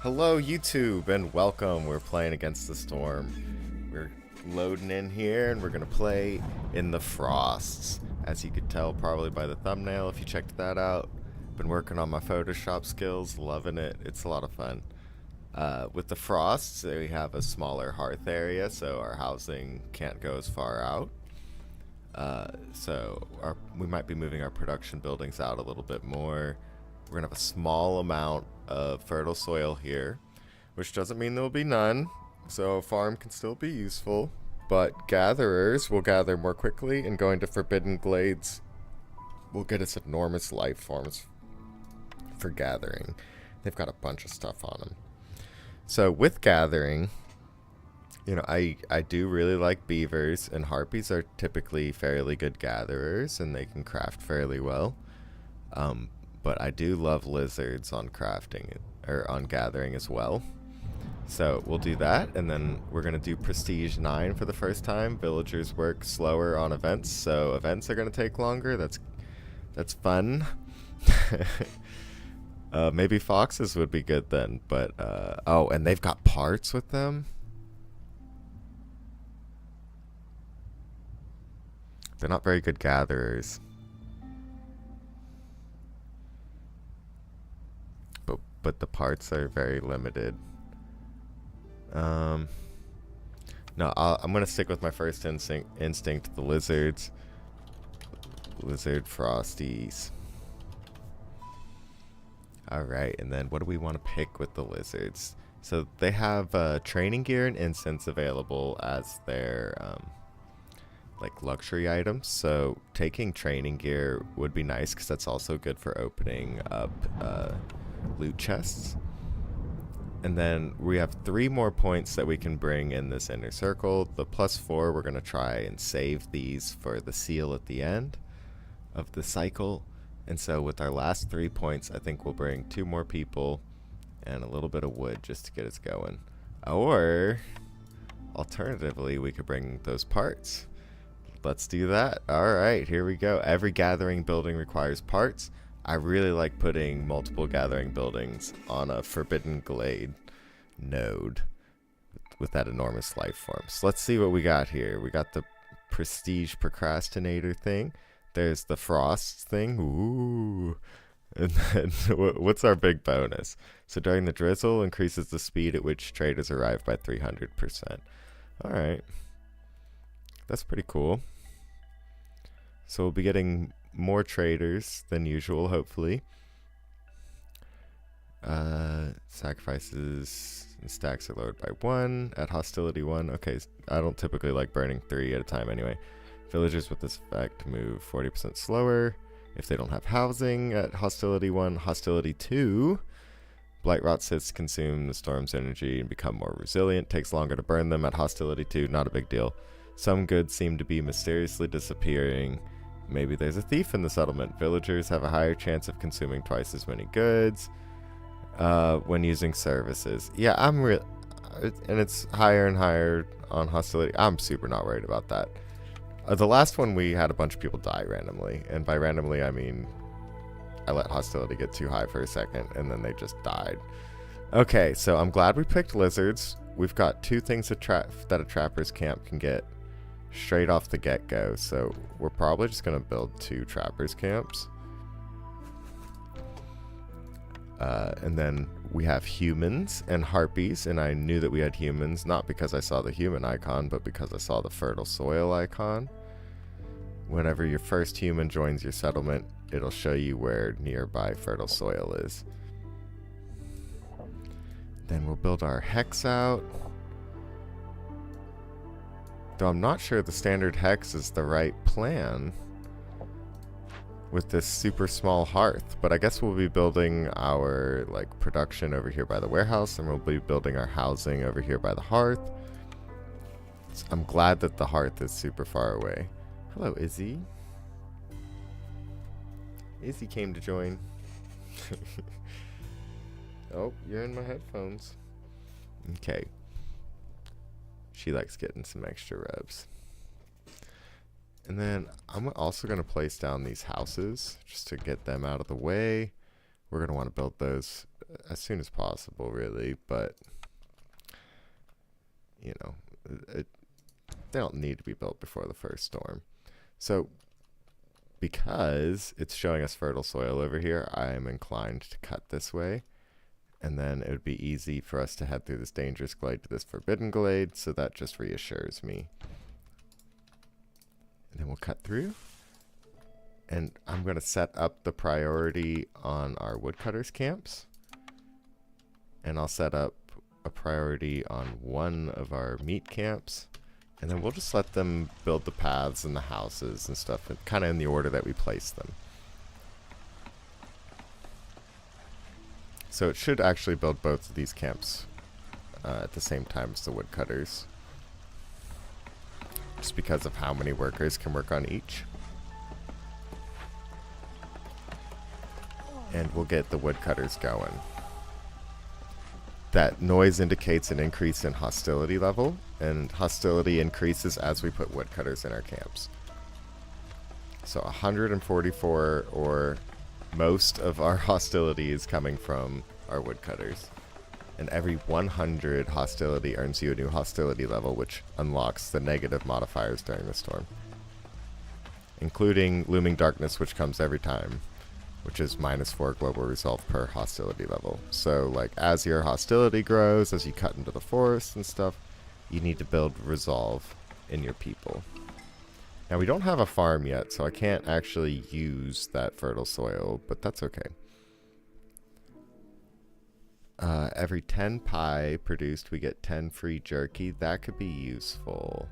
Hello YouTube and welcome. We're playing against the storm. We're loading in here and we're gonna play in the frosts. As you could tell probably by the thumbnail if you checked that out. Been working on my Photoshop skills, loving it. It's a lot of fun. With the frosts, we have a smaller hearth area, so our housing can't go as far out. We might be moving our production buildings out a little bit more. We're gonna have a small amount of fertile soil here, which doesn't mean there will be none, so a farm can still be useful. But gatherers will gather more quickly, and going to forbidden glades will get us enormous life forms for gathering. They've got a bunch of stuff on them. So with gathering, I do really like beavers, and harpies are typically fairly good gatherers, and they can craft fairly well. But I do love lizards on crafting, or on gathering as well. So we'll do that, and then we're going to do Prestige 9 for the first time. Villagers work slower on events, so events are going to take longer. That's fun. Maybe foxes would be good then, but, oh, and they've got parts with them? They're not very good gatherers. But the parts are very limited. No, I'm gonna stick with my first instinct, the lizards. Lizard frosties. Alright, and then what do we want to pick with the lizards? So they have training gear and incense available as their like luxury items. So taking training gear would be nice because that's also good for opening up loot chests. And then we have 3 more points that we can bring in this inner circle. The +4, we're going to try and save these for the seal at the end of the cycle. And so with our last 3 points, I think we'll bring 2 more people and a little bit of wood just to get us going. Or alternatively, we could bring those parts. Let's do that. Alright, here we go. Every gathering building requires parts. I really like putting multiple gathering buildings on a forbidden glade node with that enormous life form. So let's see what we got here. We got the prestige procrastinator thing. There's the frost thing. Ooh. And then what's our big bonus? So during the drizzle, increases the speed at which traders arrive by 300%. Alright. That's pretty cool. So we'll be getting more traders than usual, hopefully. Sacrifices and stacks are lowered by 1 at hostility 1. Okay, I don't typically like burning 3 at a time anyway. Villagers with this effect move 40% slower if they don't have housing at hostility 1. Hostility 2. Blight rot sits consume the storm's energy and become more resilient. Takes longer to burn them at hostility 2. Not a big deal. Some goods seem to be mysteriously disappearing. Maybe there's a thief in the settlement. Villagers have a higher chance of consuming twice as many goods when using services. Yeah, and it's higher and higher on hostility. I'm super not worried about that. The last one we had a bunch of people die randomly, and by randomly I mean I let hostility get too high for a second and then they just died. Okay, so I'm glad we picked lizards. We've got 2 things that a trapper's camp can get straight off the get-go, so we're probably just gonna build 2 trappers camps, and then we have humans and harpies, and I knew that we had humans not because I saw the human icon but because I saw the fertile soil icon. Whenever your first human joins your settlement, it'll show you where nearby fertile soil is. Then we'll build our hex out. Though I'm not sure the standard hex is the right plan with this super small hearth, but I guess we'll be building our production over here by the warehouse, and we'll be building our housing over here by the hearth. So I'm glad that the hearth is super far away. Hello, Izzy. Izzy came to join. Oh, you're in my headphones. Okay. She likes getting some extra rubs. And then I'm also going to place down these houses just to get them out of the way. We're going to want to build those as soon as possible, really, but you know, they don't need to be built before the first storm. So because it's showing us fertile soil over here, I am inclined to cut this way. And then it would be easy for us to head through this dangerous glade to this forbidden glade, so that just reassures me. And then we'll cut through. And I'm going to set up the priority on our woodcutters camps. And I'll set up a priority on one of our meat camps. And then we'll just let them build the paths and the houses and stuff, kind of in the order that we place them. So it should actually build both of these camps at the same time as the woodcutters, just because of how many workers can work on each. And we'll get the woodcutters going. That noise indicates an increase in hostility level, and hostility increases as we put woodcutters in our camps. So 144, or most of our hostility, is coming from our woodcutters. And every 100 hostility earns you a new hostility level, which unlocks the negative modifiers during the storm, including looming darkness, which comes every time, which is -4 global resolve per hostility level. So like as your hostility grows, as you cut into the forest and stuff, you need to build resolve in your people. Now we don't have a farm yet, so I can't actually use that fertile soil, but that's okay. Every 10 pie produced, we get 10 free jerky. That could be useful.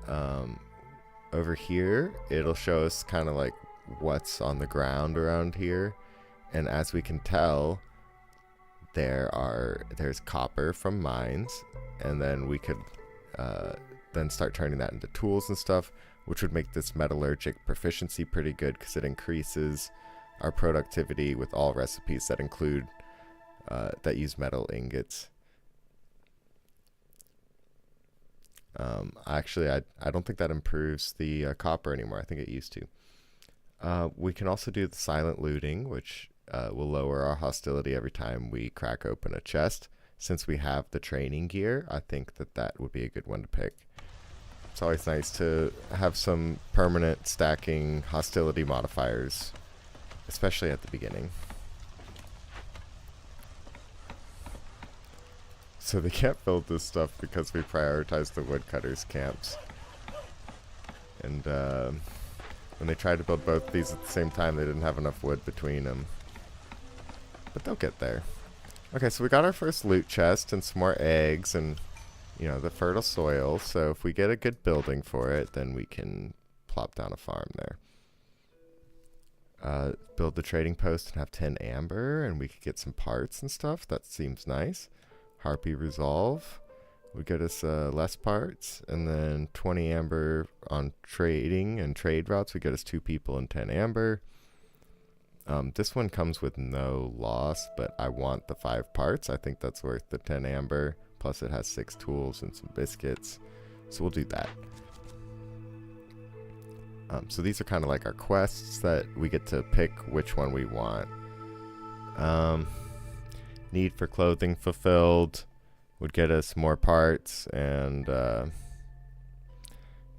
Over here, it'll show us kind of like what's on the ground around here, and as we can tell, there's copper from mines, and then we could then start turning that into tools and stuff, which would make this metallurgic proficiency pretty good because it increases our productivity with all recipes that include that use metal ingots. Actually, I don't think that improves the copper anymore. I think it used to. We can also do the silent looting, which will lower our hostility every time we crack open a chest. Since we have the training gear, I think that would be a good one to pick. It's always nice to have some permanent stacking hostility modifiers, especially at the beginning. So they can't build this stuff because we prioritize the woodcutters camps. And when they tried to build both these at the same time, they didn't have enough wood between them. But they'll get there. Okay, so we got our first loot chest and some more eggs and, you know, the fertile soil. So if we get a good building for it, then we can plop down a farm there. Build the trading post and have 10 amber, and we could get some parts and stuff. That seems nice. Harpy resolve would get us less parts, and then 20 amber on trading and trade routes would get us 2 people and 10 amber. This one comes with no loss, but I want the 5 parts. I think that's worth the 10 amber, plus it has 6 tools and some biscuits, so we'll do that. So these are kind of like our quests that we get to pick which one we want. Need for clothing fulfilled would get us more parts, and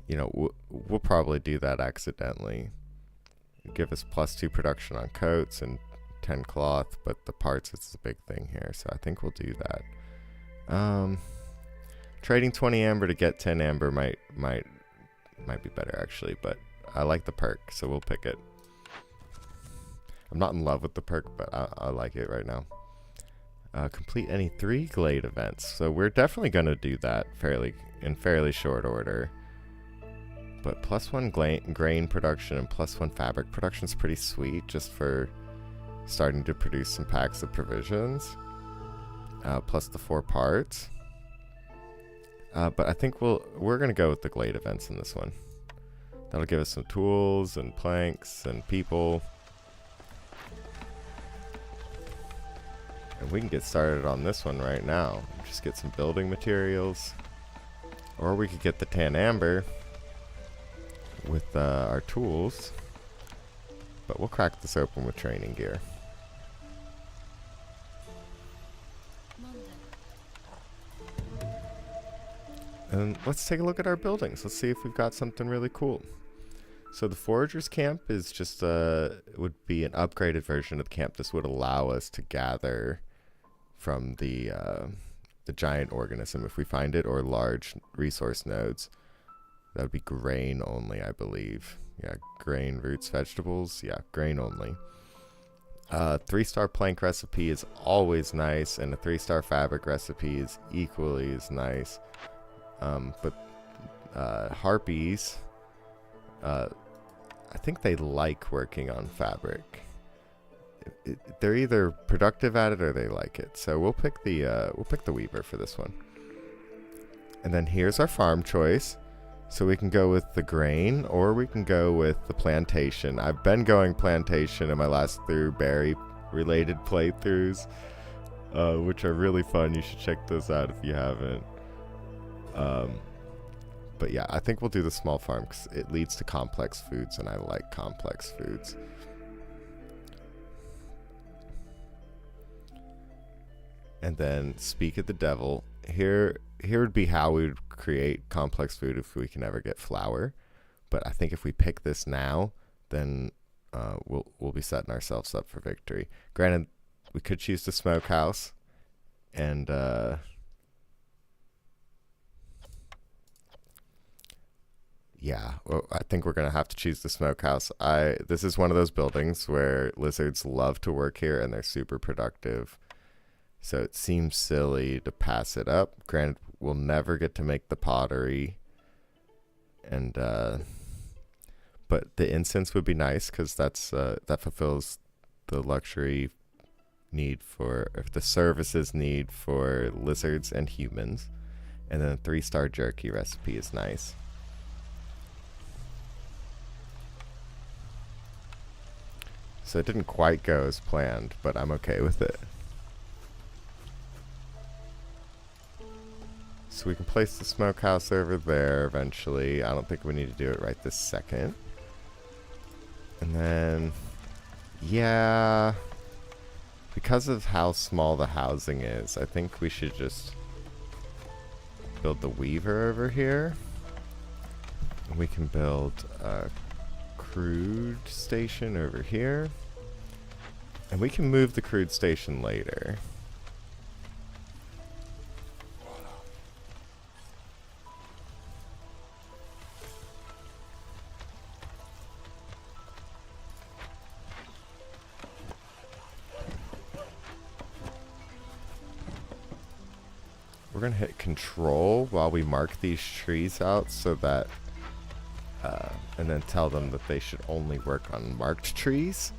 you know, we'll probably do that accidentally. It'd give us +2 production on coats and 10 cloth, but the parts is the big thing here, so I think we'll do that. Trading 20 amber to get 10 amber might be better actually, but I like the perk, so we'll pick it. I'm not in love with the perk, but I like it right now. Complete any 3 glade events. So we're definitely going to do that in fairly short order. But +1 grain production and +1 fabric production is pretty sweet, just for starting to produce some packs of provisions. Plus the 4 parts. But I think we're going to go with the glade events in this one. That'll give us some tools and planks and people. And we can get started on this one right now. Just get some building materials. Or we could get the tan amber with our tools. But we'll crack this open with training gear. And let's take a look at our buildings. Let's see if we've got something really cool. So the Foragers Camp is just would be an upgraded version of the camp. This would allow us to gather from the giant organism if we find it, or large resource nodes. That would be grain only, I believe. Yeah, grain, roots, vegetables. Yeah, grain only. 3-star plank recipe is always nice, and a 3-star fabric recipe is equally as nice. But harpies, I think they like working on fabric. They're either productive at it or they like it. So we'll pick the weaver for this one. And then here's our farm choice. So we can go with the grain, or we can go with the plantation. I've been going plantation in my last 3 berry-related playthroughs, which are really fun. You should check those out if you haven't. But yeah, I think we'll do the small farm because it leads to complex foods, and I like complex foods. And then speak of the devil. Here would be how we would create complex food if we can ever get flour. But I think if we pick this now, then we'll be setting ourselves up for victory. Granted, we could choose the smokehouse, and yeah, well, I think we're gonna have to choose the smokehouse. This is one of those buildings where lizards love to work here, and they're super productive. So it seems silly to pass it up. Granted, we'll never get to make the pottery. And but the incense would be nice because that fulfills the luxury need for, or the services need for lizards and humans. And then a 3-star jerky recipe is nice. So it didn't quite go as planned, but I'm okay with it. So we can place the smokehouse over there eventually. I don't think we need to do it right this second. And then, yeah, because of how small the housing is, I think we should just build the weaver over here. And we can build a crude station over here. And we can move the crude station later. We're going to hit control while we mark these trees out so that, and then tell them that they should only work on marked trees.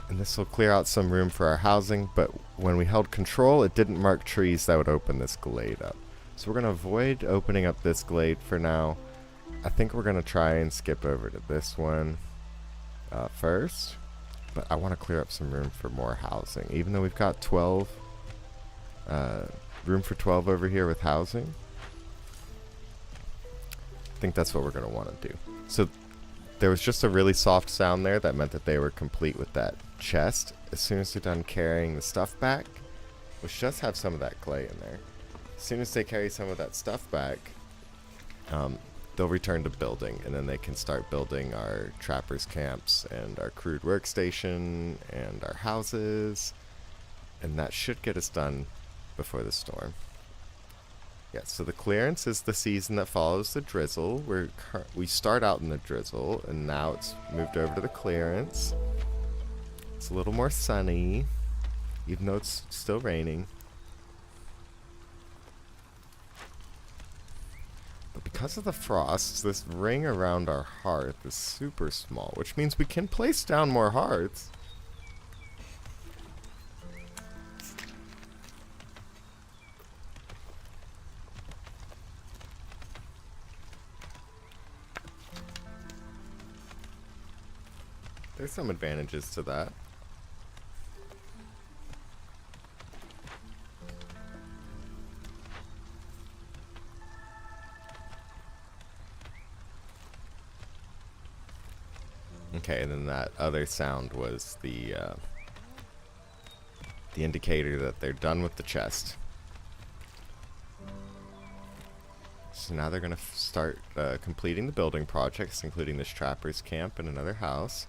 And this will clear out some room for our housing, but when we held control, it didn't mark trees that would open this glade up. So we're going to avoid opening up this glade for now. I think we're going to try and skip over to this one first, but I want to clear up some room for more housing. Even though we've got 12, room for 12 over here with housing, I think that's what we're going to want to do. So there was just a really soft sound there that meant that they were complete with that chest. As soon as they're done carrying the stuff back, which does have some of that clay in there, as soon as they carry some of that stuff back, they'll return to building, and then they can start building our trappers camps and our crude workstation and our houses, and that should get us done before the storm. Yeah, so the clearance is the season that follows the drizzle. We start out in the drizzle, and now it's moved over to the clearance. It's a little more sunny, even though it's still raining. But because of the frosts, this ring around our hearth is super small, which means we can place down more hearths. There's some advantages to that. Okay, and then that other sound was the indicator that they're done with the chest. So now they're going to start completing the building projects, including this trapper's camp and another house.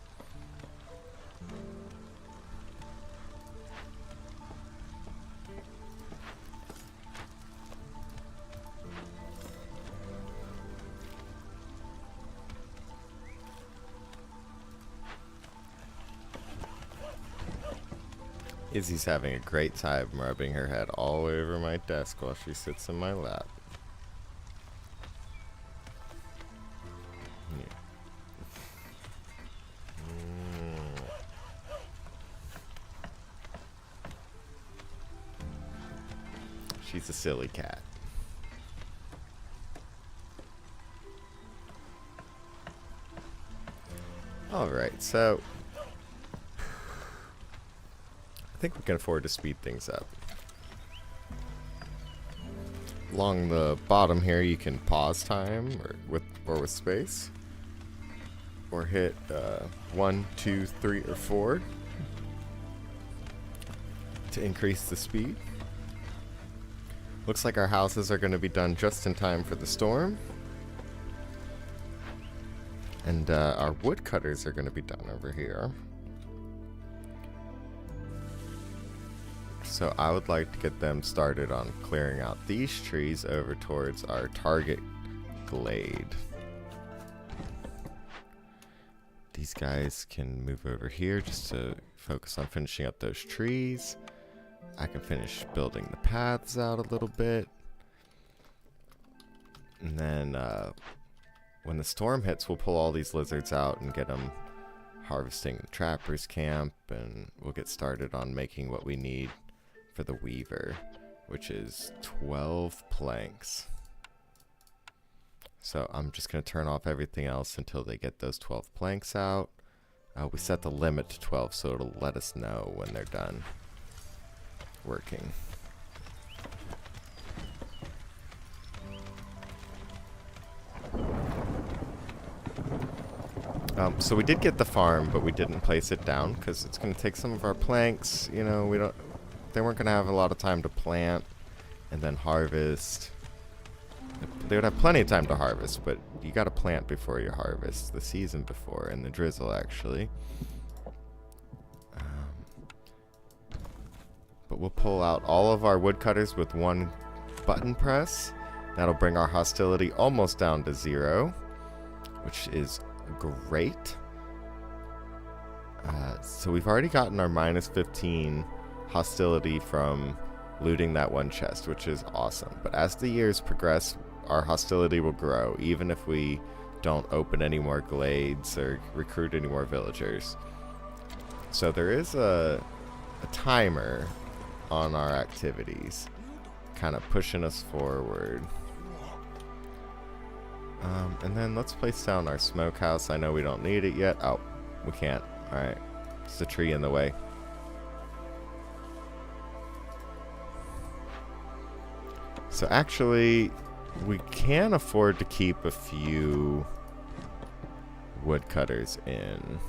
Izzy's having a great time rubbing her head all over my desk while she sits in my lap. She's a silly cat. Alright, so I think we can afford to speed things up. Along the bottom here, you can pause time or with space, or hit 1, 2, 3, or 4 to increase the speed. Looks like our houses are going to be done just in time for the storm, and our woodcutters are going to be done over here. So I would like to get them started on clearing out these trees over towards our target glade. These guys can move over here just to focus on finishing up those trees. I can finish building the paths out a little bit. And then when the storm hits, we'll pull all these lizards out and get them harvesting the trapper's camp, and we'll get started on making what we need for the weaver, which is 12 planks. So I'm just going to turn off everything else until they get those 12 planks out. We set the limit to 12, so it'll let us know when they're done working. So we did get the farm, but we didn't place it down because it's going to take some of our planks. You know, they weren't going to have a lot of time to plant and then harvest. They would have plenty of time to harvest, but you got to plant before you harvest, the season before, and the drizzle actually. But we'll pull out all of our woodcutters with one button press. That'll bring our hostility almost down to 0, which is great. So we've already gotten our minus 15 hostility from looting that one chest, which is awesome. But as the years progress, our hostility will grow, even if we don't open any more glades or recruit any more villagers. So there is a timer on our activities, kind of pushing us forward. And then let's place down our smokehouse. I know we don't need it yet. Oh, we can't. Alright. There's a tree in the way. So actually, we can afford to keep a few woodcutters in.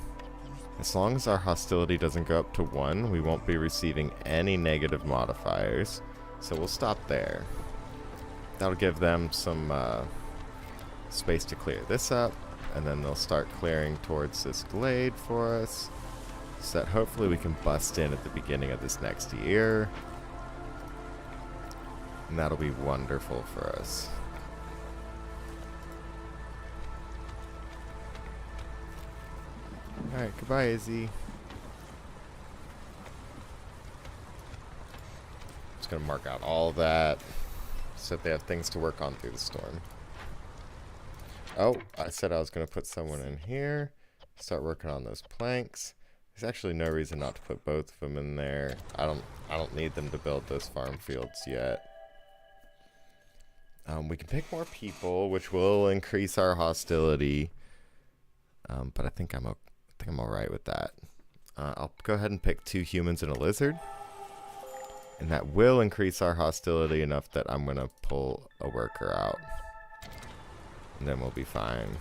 As long as our hostility doesn't go up to 1, we won't be receiving any negative modifiers. So we'll stop there. That'll give them some space to clear this up, and then they'll start clearing towards this glade for us, so that hopefully we can bust in at the beginning of this next year. And that'll be wonderful for us. Alright, goodbye, Izzy. Just gonna mark out all that so that they have things to work on through the storm. Oh, I said I was gonna put someone in here, start working on those planks. There's actually no reason not to put both of them in there. I don't need them to build those farm fields yet. We can pick more people, which will increase our hostility. But I think I'm all right with that. I'll go ahead and pick 2 humans and a lizard, and that will increase our hostility enough that I'm gonna pull a worker out, and then we'll be fine.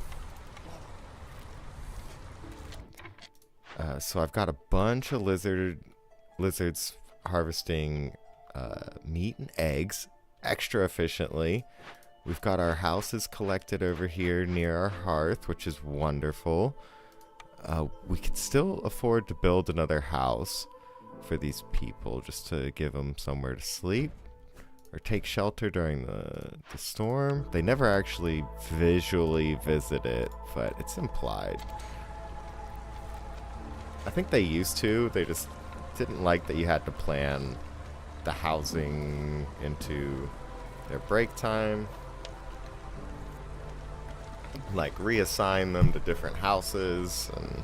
So I've got a bunch of lizards harvesting meat and eggs extra efficiently. We've got our houses collected over here near our hearth, which is wonderful. We could still afford to build another house for these people just to give them somewhere to sleep or take shelter during the storm. They never actually visually visit it, but it's implied. I think they used to. They just didn't like that you had to plan the housing into their break time. Like reassign them to different houses, and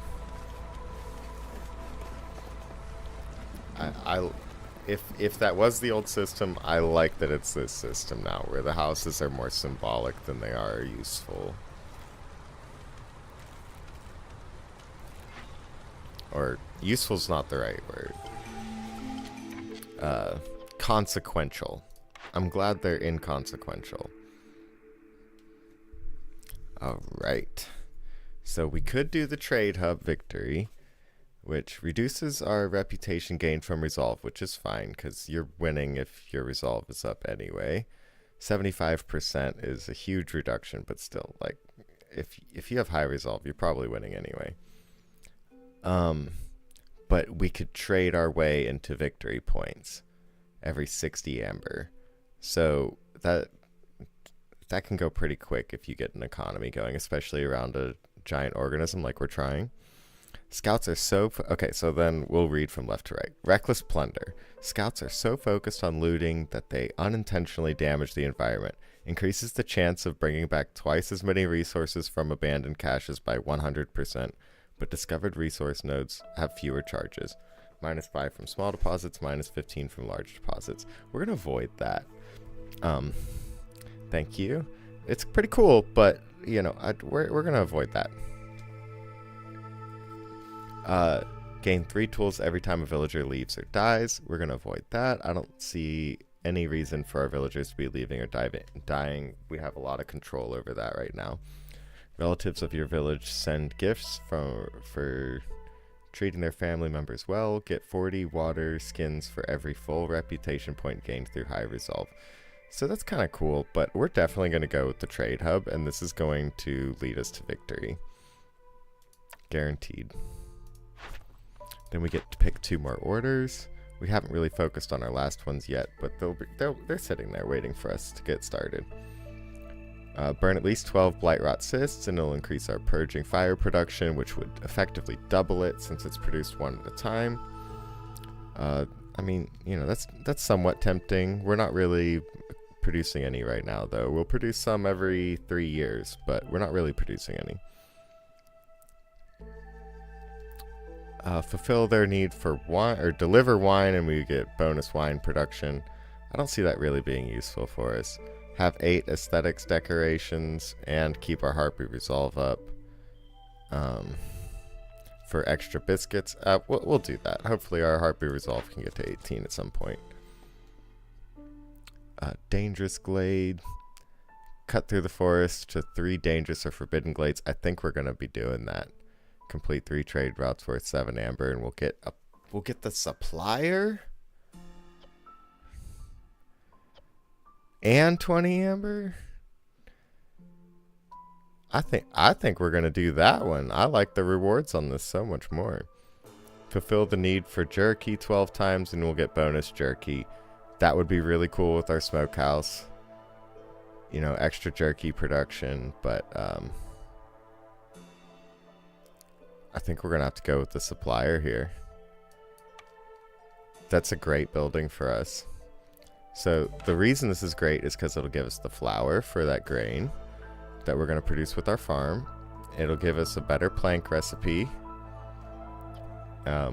if that was the old system, I like that it's this system now, where the houses are more symbolic than they are useful. Or useful's not the right word. Consequential. I'm glad they're inconsequential. Alright. So we could do the trade hub victory, which reduces our reputation gained from resolve, which is fine, because you're winning if your resolve is up anyway. 75% is a huge reduction, but still, like, if you have high resolve, you're probably winning anyway. But we could trade our way into victory points every 60 amber. So that can go pretty quick if you get an economy going, especially around a giant organism like we're trying. Scouts are so... okay, so then we'll read from left to right. Reckless plunder. Scouts are so focused on looting that they unintentionally damage the environment. Increases the chance of bringing back twice as many resources from abandoned caches by 100%, but discovered resource nodes have fewer charges. -5 from small deposits, -15 from large deposits. We're going to avoid that. Thank you. It's pretty cool, but, you know, we're going to avoid that. Gain 3 tools every time a villager leaves or dies. We're going to avoid that. I don't see any reason for our villagers to be leaving or dying. We have a lot of control over that right now. Relatives of your village send gifts for treating their family members well. Get 40 water skins for every full reputation point gained through high resolve. So that's kind of cool, but we're definitely going to go with the trade hub, and this is going to lead us to victory. Guaranteed. Then we get to pick 2 more orders. We haven't really focused on our last ones yet, but they're sitting there waiting for us to get started. Burn at least 12 blight rot cysts, and it'll increase our purging fire production, which would effectively double it since it's produced 1 at a time. I mean, you know, that's somewhat tempting. We're not really producing any right now, though. We'll produce some every 3 years, but we're not really producing any. Fulfill their need for wine, or deliver wine, and we get bonus wine production. I don't see that really being useful for us. Have 8 aesthetics decorations, and keep our harpy resolve up. For extra biscuits, we'll do that. Hopefully our harpy resolve can get to 18 at some point. Dangerous glade. Cut through the forest to 3 dangerous or forbidden glades. I think we're going to be doing that. Complete 3 trade routes worth 7 amber, and we'll get the supplier and 20 amber. I think we're gonna do that one. I like the rewards on this so much more. Fulfill the need for jerky 12 times, and we'll get bonus jerky. That would be really cool with our smokehouse. You know, extra jerky production, but I think we're going to have to go with the supplier here. That's a great building for us. So the reason this is great is because it'll give us the flour for that grain that we're going to produce with our farm. It'll give us a better plank recipe,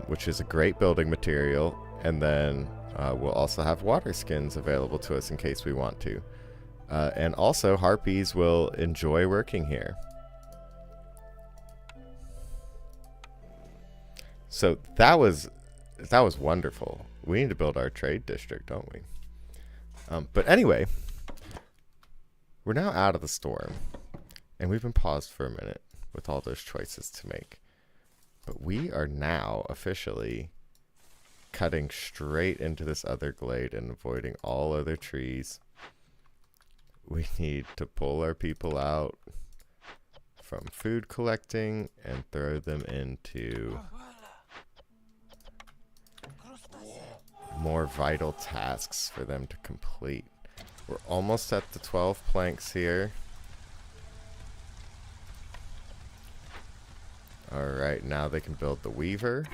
which is a great building material. And then we'll also have water skins available to us in case we want to. And also harpies will enjoy working here. So that was wonderful. We need to build our trade district, don't we? But anyway, we're now out of the storm, and we've been paused for a minute with all those choices to make. But we are now officially cutting straight into this other glade and avoiding all other trees. we need to pull our people out from food collecting and throw them into more vital tasks for them to complete. We're almost at the 12 planks here. Alright, now they can build the weaver.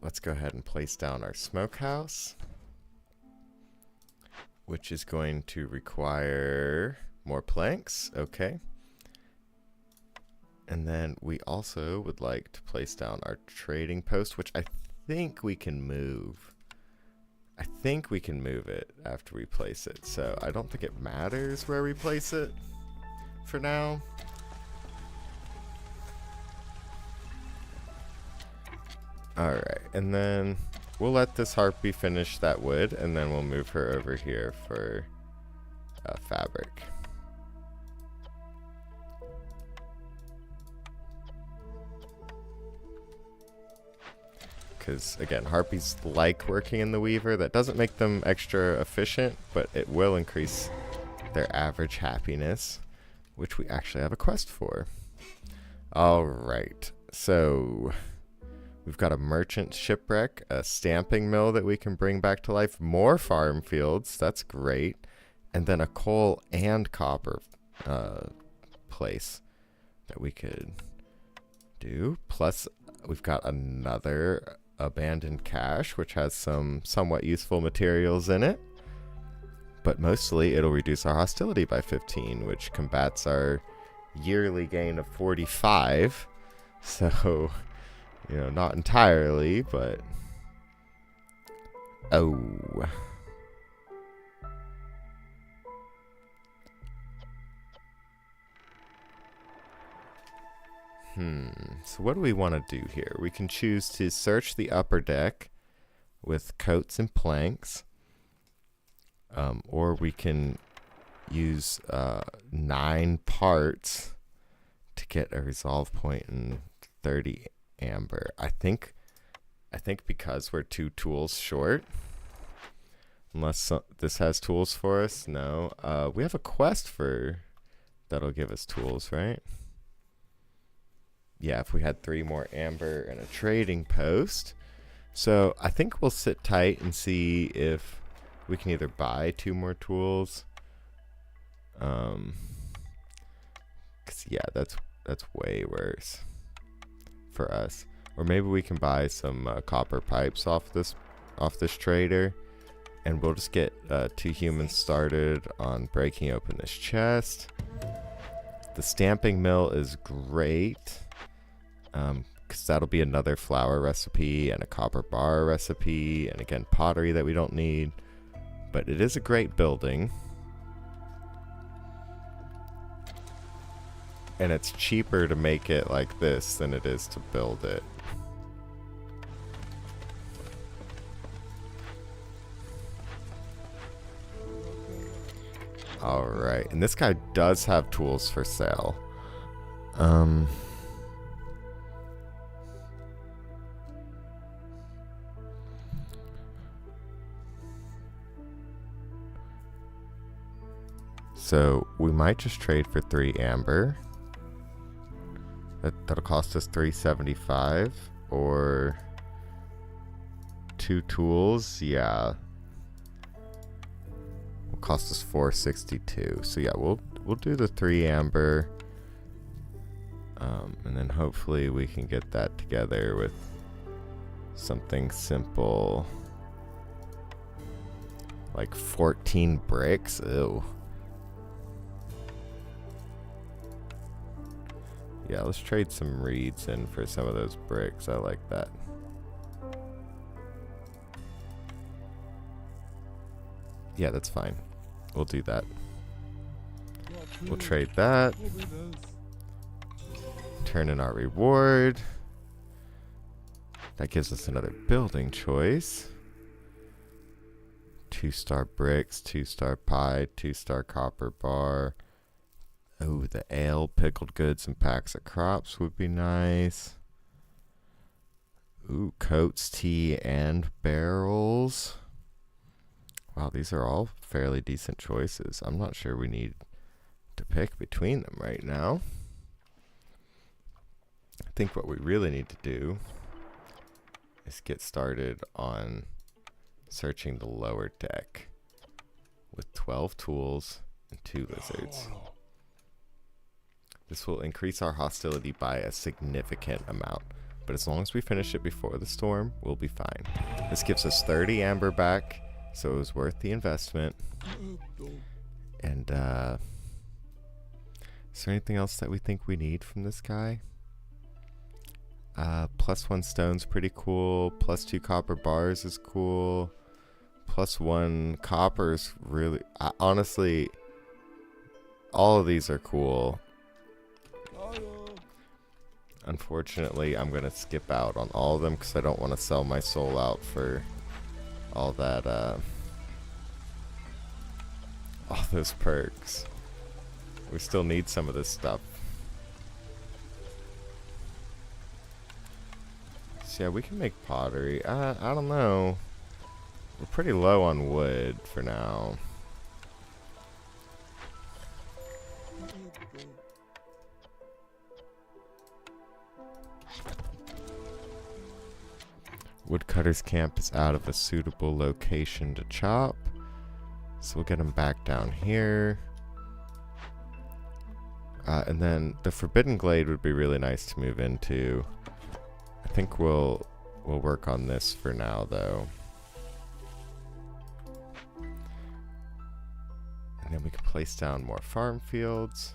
Let's go ahead and place down our smokehouse, which is going to require more planks. Okay. And then we also would like to place down our trading post, which I think we can move. I think we can move it after we place it. So I don't think it matters where we place it for now. Alright, and then we'll let this harpy finish that wood, and then we'll move her over here for fabric. Because, again, harpies like working in the weaver. That doesn't make them extra efficient, but it will increase their average happiness, which we actually have a quest for. Alright, so we've got a merchant shipwreck, a stamping mill that we can bring back to life, more farm fields, that's great, and then a coal and copper place that we could do. Plus, we've got another abandoned cache, which has some somewhat useful materials in it. But mostly, it'll reduce our hostility by 15, which combats our yearly gain of 45. So, you know, not entirely, but... Oh. So what do we want to do here? We can choose to search the upper deck with coats and planks. Or we can use 9 parts to get a resolve point and 30 amber. I think because we're 2 tools short, unless this has tools for us. No, we have a quest for that'll give us tools, right? Yeah, if we had 3 more amber and a trading post. So I think we'll sit tight and see if we can either buy 2 more tools. 'Cause yeah, that's way worse for us. Or maybe we can buy some copper pipes off this trader, and we'll just get 2 humans started on breaking open this chest. The stamping mill is great, because that'll be another flour recipe and a copper bar recipe, and again pottery that we don't need, but it is a great building. And it's cheaper to make it like this than it is to build it. Alright, and this guy does have tools for sale. So we might just trade for 3 amber. That'll cost us 375, or 2 tools. Yeah, will cost us 462. So yeah, we'll do the 3 amber, and then hopefully we can get that together with something simple like 14 bricks. Ew. Yeah, let's trade some reeds in for some of those bricks. I like that. Yeah, that's fine. We'll do that. We'll trade that. Turn in our reward. That gives us another building choice. 2-star bricks, 2-star pie, 2-star copper bar. Oh, the ale, pickled goods, and packs of crops would be nice. Ooh, coats, tea, and barrels. Wow, these are all fairly decent choices. I'm not sure we need to pick between them right now. I think what we really need to do is get started on searching the lower deck with 12 tools and 2 lizards. This will increase our hostility by a significant amount, but as long as we finish it before the storm, we'll be fine. This gives us 30 amber back, so it was worth the investment. And is there anything else that we think we need from this guy? +1 stone's pretty cool. +2 copper bars is cool. +1 copper's really... honestly, all of these are cool. Unfortunately, I'm going to skip out on all of them because I don't want to sell my soul out for all that, all those perks. We still need some of this stuff. So yeah, we can make pottery. I don't know. We're pretty low on wood for now. Woodcutter's camp is out of a suitable location to chop. So we'll get him back down here. And then the Forbidden Glade would be really nice to move into. I think we'll work on this for now, though. And then we can place down more farm fields.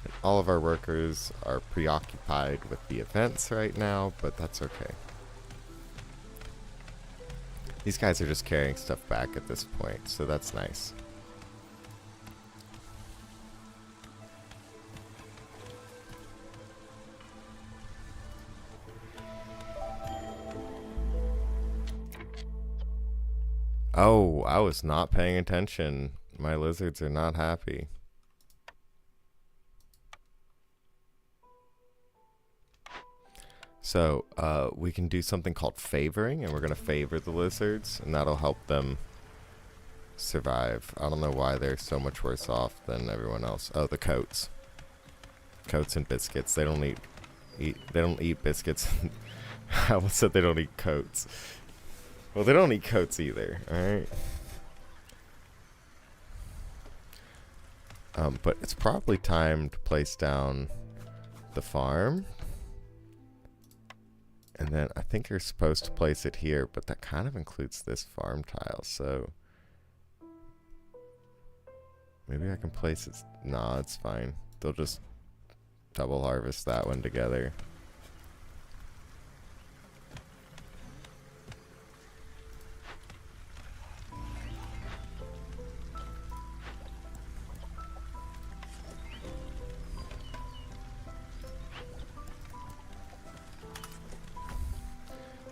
And all of our workers are preoccupied with the events right now, but that's okay. These guys are just carrying stuff back at this point, so that's nice. Oh, I was not paying attention. My lizards are not happy. So, we can do something called favoring, and we're going to favor the lizards, and that'll help them survive. I don't know why they're so much worse off than everyone else. Oh, the coats. Coats and biscuits. They don't eat biscuits. I almost said they don't eat coats. Well, they don't eat coats either, alright? But it's probably time to place down the farm. And then I think you're supposed to place it here, but that kind of includes this farm tile, so... maybe I can place it... nah, it's fine. They'll just double harvest that one together.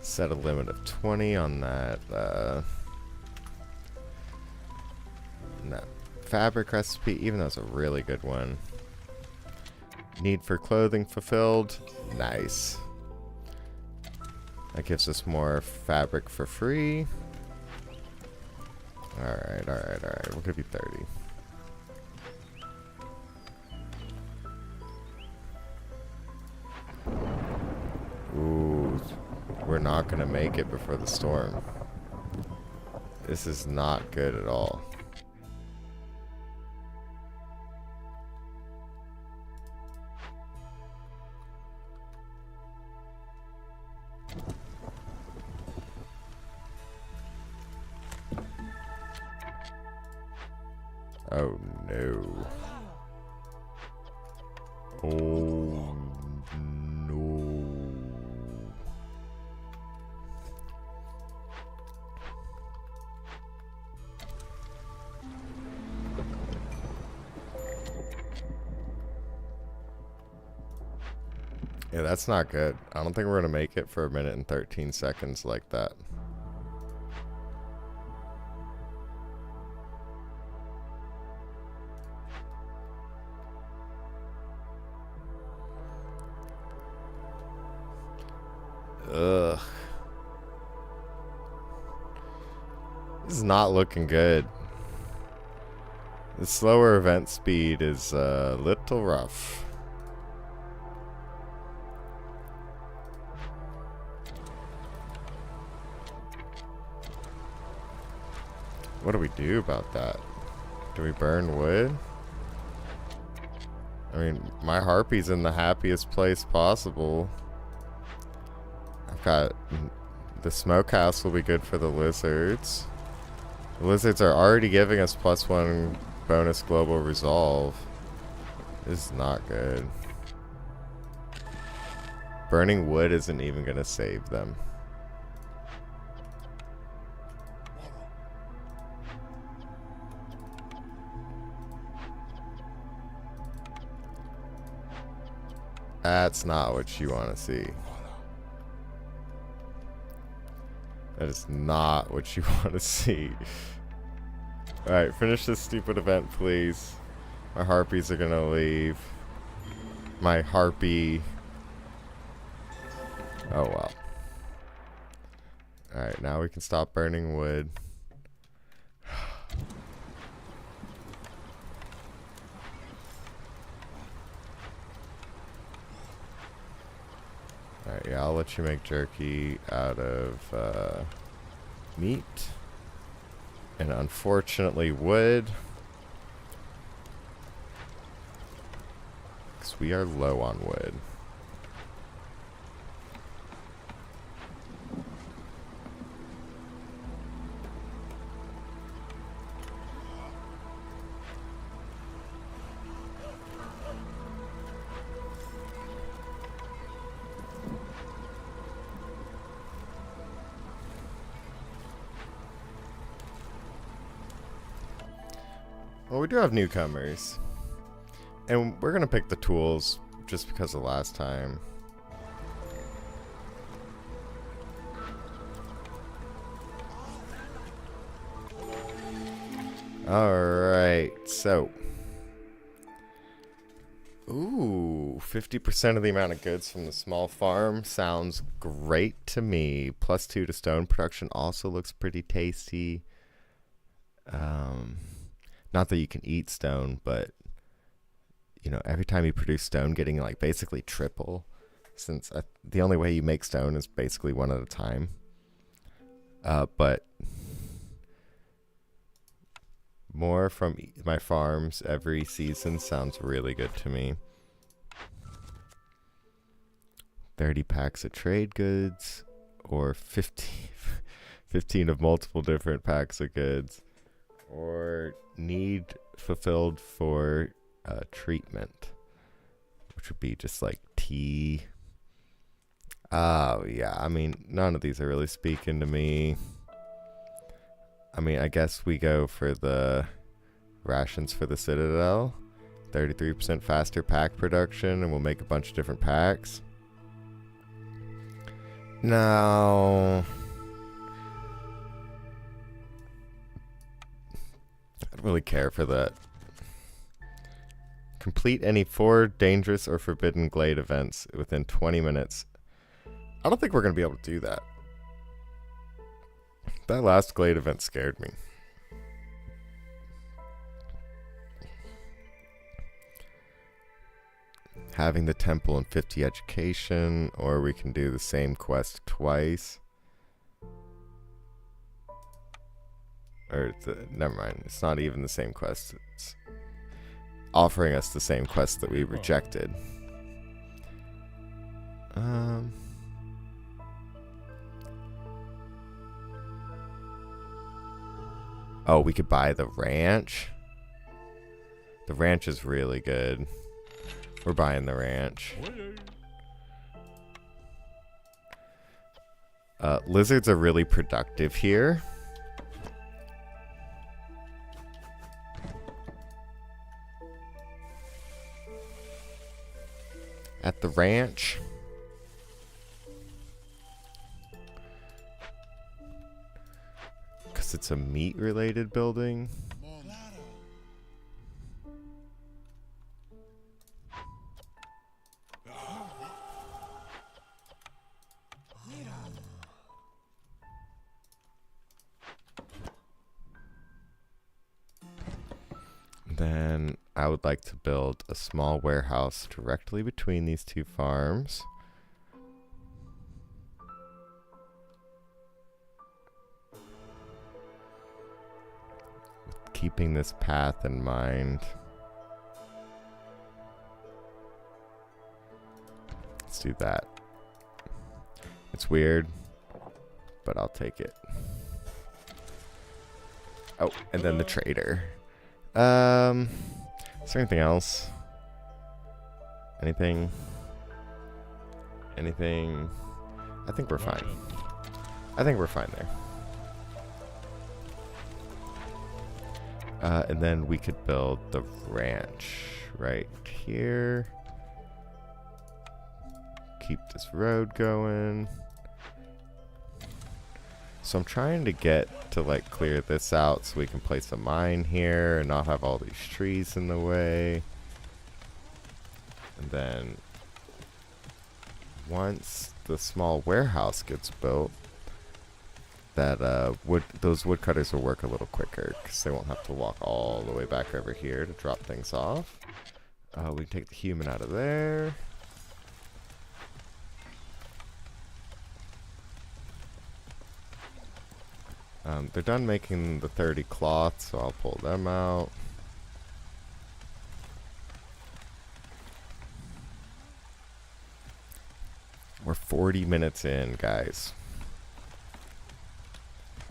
Set a limit of 20 on that, that fabric recipe, even though it's a really good one. Need for clothing fulfilled. Nice. That gives us more fabric for free. Alright, alright, alright. We'll give you 30. Ooh. We're not going to make it before the storm. This is not good at all. Oh no. Oh no. Yeah, that's not good. I don't think we're gonna make it for a minute and 13 seconds like that. Ugh. This is not looking good. The slower event speed is a little rough. What do we do about that? Do we burn wood? I mean, my harpy's in the happiest place possible. I've got... The smokehouse will be good for the lizards. The lizards are already giving us +1 bonus global resolve. This is not good. Burning wood isn't even going to save them. That's not what you want to see. That is not what you want to see. Alright, finish this stupid event, please. My harpies are gonna leave. My harpy. Oh well. Alright, now we can stop burning wood. Alright, yeah, I'll let you make jerky out of meat. And unfortunately wood. Because we are low on wood. Well, we do have newcomers. And we're going to pick the tools just because of last time. Alright, so. Ooh, 50% of the amount of goods from the small farm sounds great to me. +2 to stone production also looks pretty tasty. Not that you can eat stone, but you know, every time you produce stone, getting like basically triple, since the only way you make stone is basically one at a time. But more from my farms every season sounds really good to me. 30 packs of trade goods, or 15 of multiple different packs of goods, or need fulfilled for treatment, which would be just like tea. Oh yeah, I mean, none of these are really speaking to me. I mean, I guess we go for the rations for the Citadel. 33% faster pack production, and we'll make a bunch of different packs. No. I don't really care for that. Complete any 4 dangerous or forbidden glade events within 20 minutes. I don't think we're going to be able to do that. That last glade event scared me. Having the temple and 50 education, or we can do the same quest twice. Or, never mind, it's not even the same quest. It's offering us the same quest that we rejected. Oh, we could buy the ranch. The ranch is really good. We're buying the ranch. Lizards are really productive here. At the ranch. Because it's a meat-related building. And then I would like to build a small warehouse directly between these two farms. Keeping this path in mind. Let's do that. It's weird, but I'll take it. Oh, and then the trader. Is there anything else? Anything? Anything? I think we're fine. I think we're fine there. And then we could build the ranch right here. Keep this road going. So I'm trying to get to like clear this out so we can place a mine here and not have all these trees in the way. And then once the small warehouse gets built, that those woodcutters will work a little quicker because they won't have to walk all the way back over here to drop things off. We can take the human out of there. They're done making the 30 cloth, so I'll pull them out. We're 40 minutes in, guys.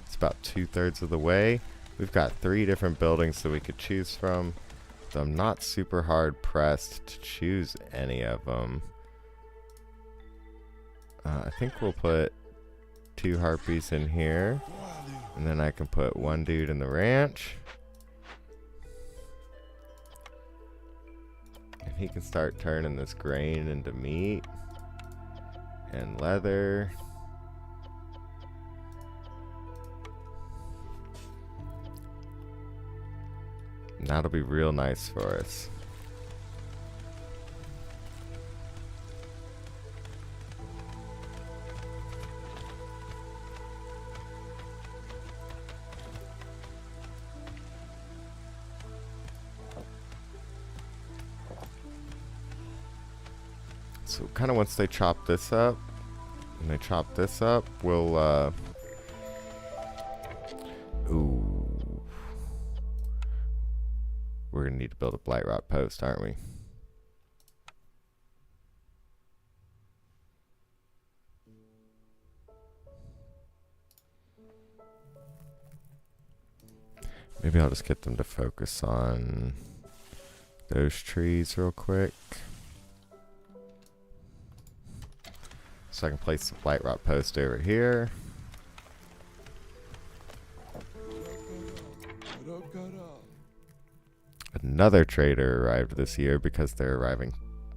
It's about 2/3 of the way. We've got 3 different buildings that we could choose from, so I'm not super hard pressed to choose any of them. I think we'll put 2 harpies in here. And then I can put 1 dude in the ranch. And he can start turning this grain into meat and leather. And that'll be real nice for us. So kind of once they chop this up, and they chop this up, we'll, ooh. We're gonna need to build a blight rot post, aren't we? Maybe I'll just get them to focus on those trees real quick. So I can place the blight rot post over here. Another trader arrived this year because they're arriving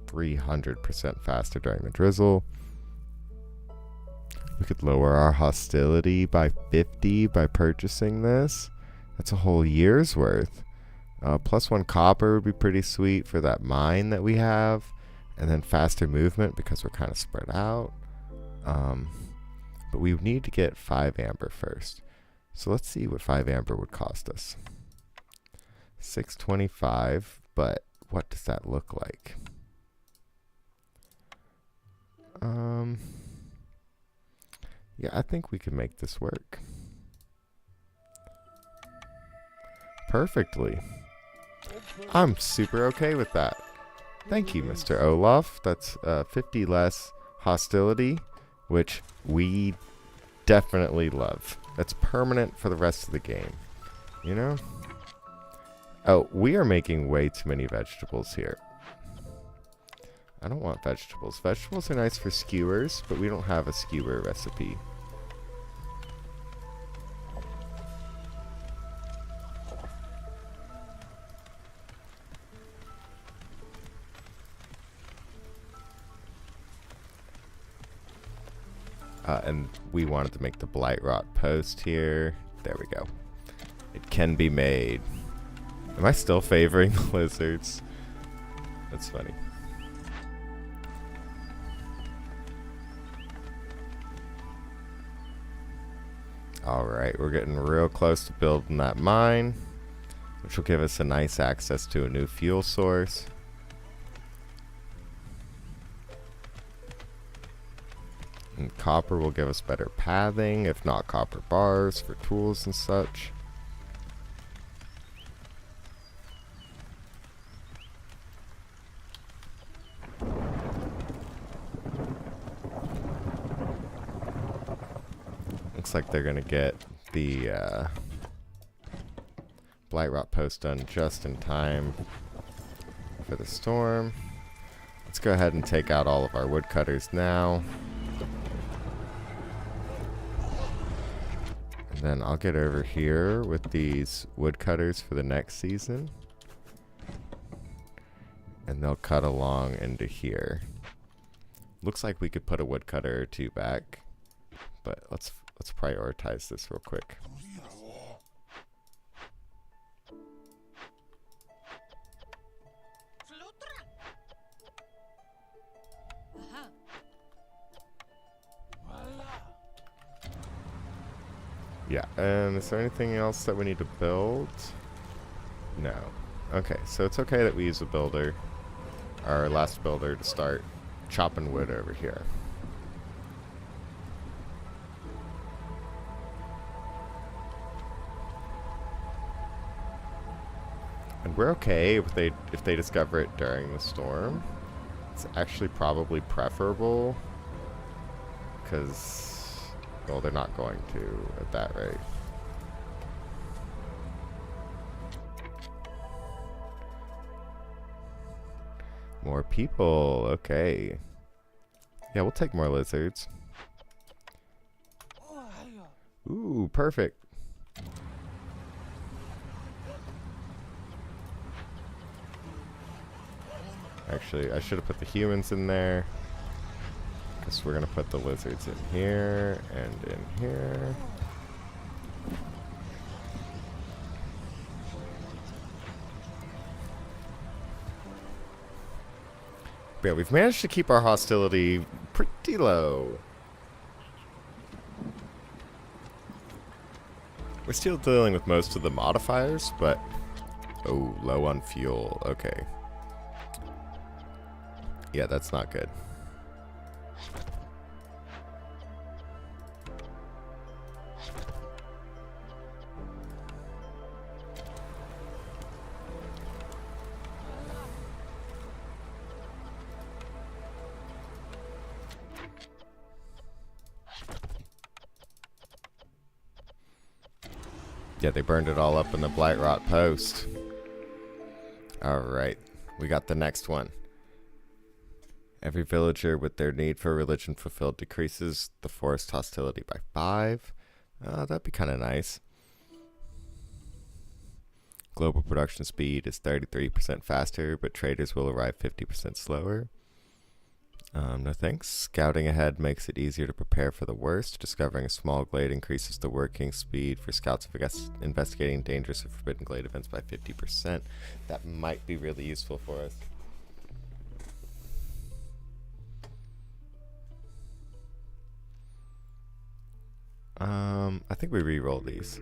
300% faster during the drizzle. We could lower our hostility by 50 by purchasing this. That's a whole year's worth. +1 copper would be pretty sweet for that mine that we have. And then faster movement because we're kind of spread out. But we need to get 5 amber first. So let's see what 5 amber would cost us. 625, but what does that look like? Yeah, I think we can make this work perfectly. I'm super okay with that. Thank you, Mr. Olaf. That's 50 less hostility, which we definitely love. That's permanent for the rest of the game, you know? Oh, we are making way too many vegetables here. I don't want vegetables. Vegetables are nice for skewers, but we don't have a skewer recipe. And we wanted to make the blight rot post here. There we go. It can be made. Am I still favoring the lizards? That's funny. Alright, we're getting real close to building that mine. which will give us a nice access to a new fuel source. And copper will give us better pathing, if not copper bars for tools and such. Looks like they're gonna get the blight rot post done just in time for the storm. Let's go ahead and take out all of our woodcutters now. And then I'll get over here with these woodcutters for the next season. And they'll cut along into here. Looks like we could put a woodcutter or two back, but let's prioritize this real quick. Yeah, and is there anything else that we need to build? No. Okay, so it's okay that we use a builder, our last builder, to start chopping wood over here. And we're okay if they discover it during the storm. It's actually probably preferable, because, well, they're not going to at that rate. More people, okay. Yeah, we'll take more lizards. Ooh, perfect. Actually, I should have put the humans in there, because we're going to put the lizards in here and in here. But yeah, we've managed to keep our hostility pretty low. We're still dealing with most of the modifiers, but... Oh, low on fuel. Okay. Yeah, that's not good. Yeah, they burned it all up in the blight rot post. Alright, we got the next one. Every villager with their need for religion fulfilled decreases the forest hostility by 5. That'd be kind of nice. Global production speed is 33% faster, but traders will arrive 50% slower. No thanks. Scouting ahead makes it easier to prepare for the worst. Discovering a small glade increases the working speed for scouts investigating dangerous or forbidden glade events by 50%. That might be really useful for us. I think we re-roll these.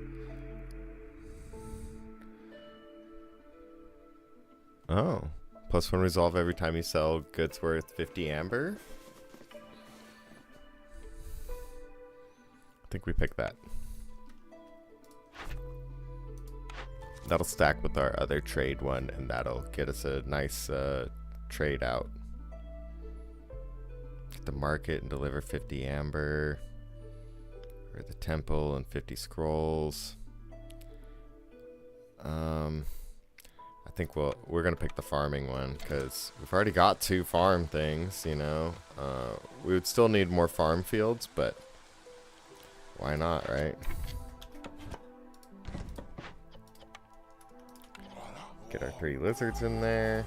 Oh. +1 resolve every time you sell goods worth 50 amber. I think we pick that. That'll stack with our other trade one, and that'll get us a nice trade out. Get the market and deliver 50 amber. Or the temple and 50 scrolls. I think we're gonna pick the farming one, because we've already got 2 farm things, you know. We would still need more farm fields, but why not, right? Get our 3 lizards in there.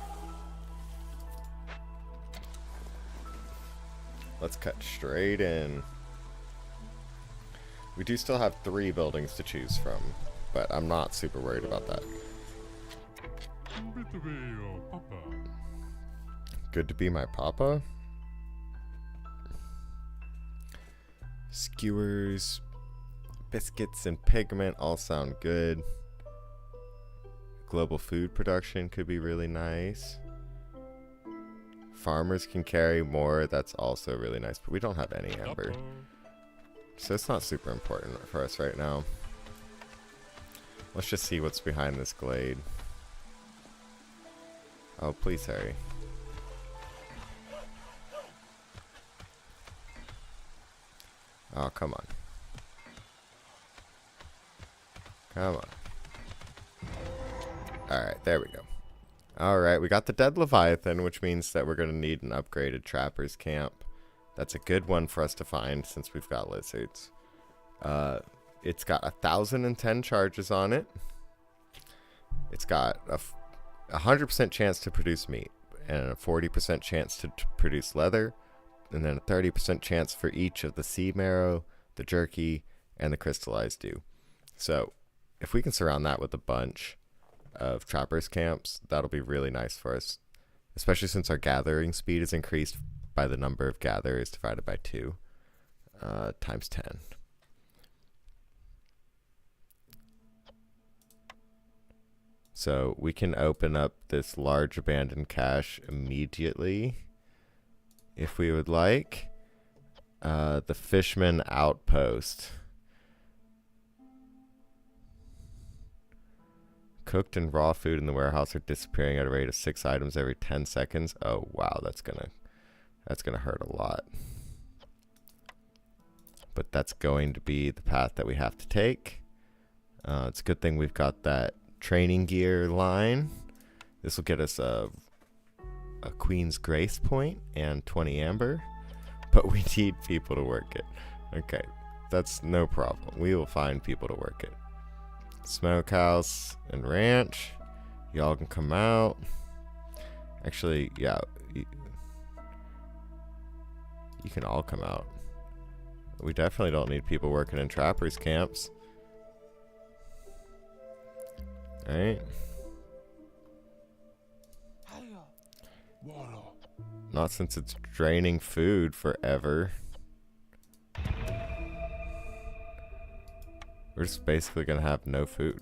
Let's cut straight in. We do still have 3 buildings to choose from, but I'm not super worried about that. Good to be my papa. Skewers, biscuits, and pigment all sound good. global food production could be really nice. Farmers can carry more. That's also really nice. But we don't have any amber. So it's not super important for us right now. Let's just see what's behind this glade. Oh, please hurry. Oh, come on. Come on. Alright, there we go. Alright, we got the dead Leviathan, which means that we're going to need an upgraded trapper's camp. That's a good one for us to find since we've got lizards. It's got 1,010 charges on it. It's got a 100% chance to produce meat and a 40% chance to produce leather, and then a 30% chance for each of the sea marrow, the jerky, and the crystallized dew. So if we can surround that with a bunch of trappers camps, that'll be really nice for us, especially since our gathering speed is increased by the number of gatherers divided by 2 times 10. So we can open up this large abandoned cache immediately if we would like. The Fishman Outpost. Cooked and raw food in the warehouse are disappearing at a rate of 6 items every 10 seconds. Oh wow, that's gonna hurt a lot. But that's going to be the path that we have to take. It's a good thing we've got that training gear line. This will get us a Queen's Grace point and 20 amber, but we need people to work it. Okay, that's no problem. We will find people to work it. Smokehouse and ranch, y'all can come out. Actually, yeah, you can all come out. We definitely don't need people working in trappers camps. Alright. Not since it's draining food forever. We're just basically gonna have no food.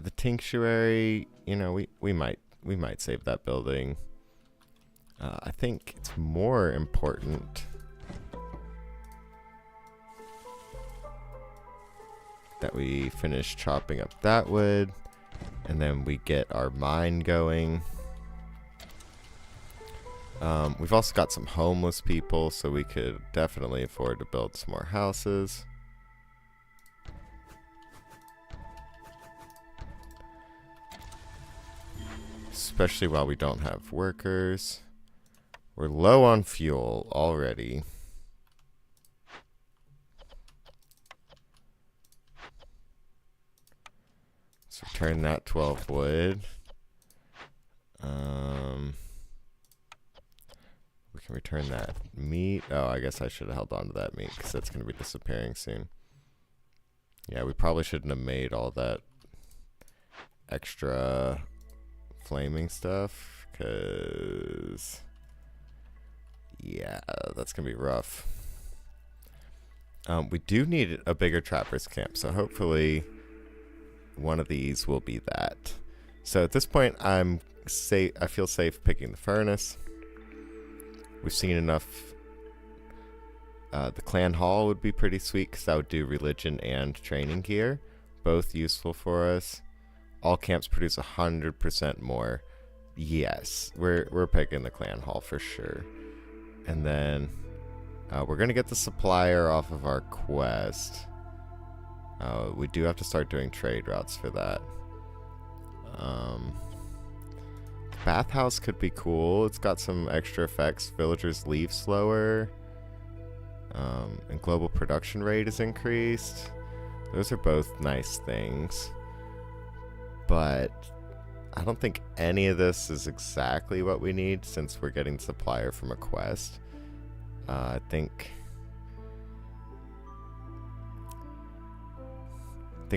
The tinctuary, you know, we might save that building. I think it's more important that we finish chopping up that wood, and then we get our mine going. We've also got some homeless people, so we could definitely afford to build some more houses. Especially while we don't have workers. We're low on fuel already. Let's return that 12 wood. We can return that meat. Oh, I guess I should have held on to that meat because that's going to be disappearing soon. Yeah, we probably shouldn't have made all that extra flaming stuff because, yeah, that's going to be rough. We do need a bigger trapper's camp, so hopefully one of these will be that. So at this point, I feel safe picking the furnace. We've seen enough. The clan hall would be pretty sweet because that would do religion and training gear, both useful for us. All camps produce 100% more. Yes, we're picking the clan hall for sure. And then we're gonna get the supplier off of our quest. We do have to start doing trade routes for that. Bathhouse could be cool. It's got some extra effects. Villagers leave slower. And global production rate is increased. Those are both nice things. But I don't think any of this is exactly what we need since we're getting supplier from a quest. I think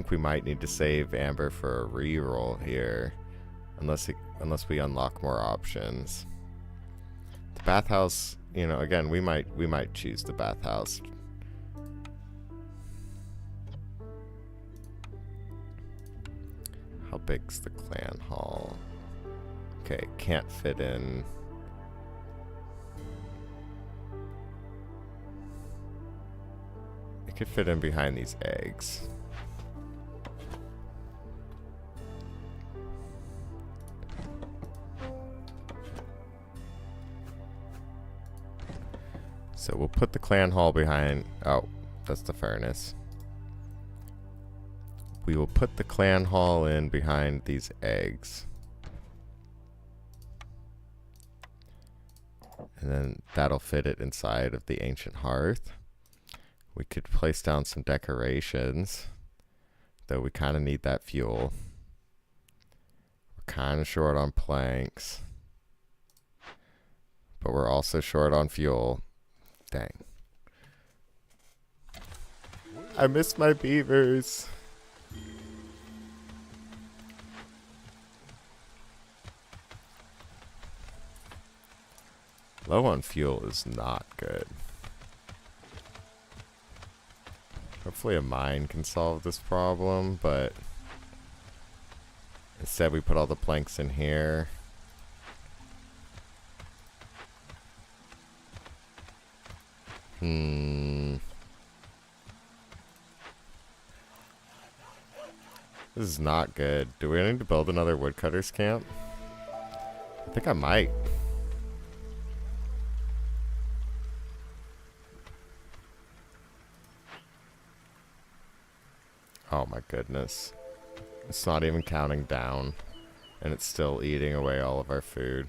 we might need to save Amber for a reroll here, unless we unlock more options. The bathhouse, you know, again, we might choose the bathhouse. How big's the clan hall? Okay, can't fit in. It could fit in behind these eggs. So we'll put the clan hall behind. Oh, that's the furnace. We will put the clan hall in behind these eggs. And then that'll fit it inside of the ancient hearth. We could place down some decorations, though we kind of need that fuel. We're kind of short on planks, but we're also short on fuel. Dang. I miss my beavers. Low on fuel is not good. Hopefully a mine can solve this problem, but instead we put all the planks in here. This is not good. Do we need to build another woodcutter's camp? I think I might. Oh my goodness. It's not even counting down, and it's still eating away all of our food.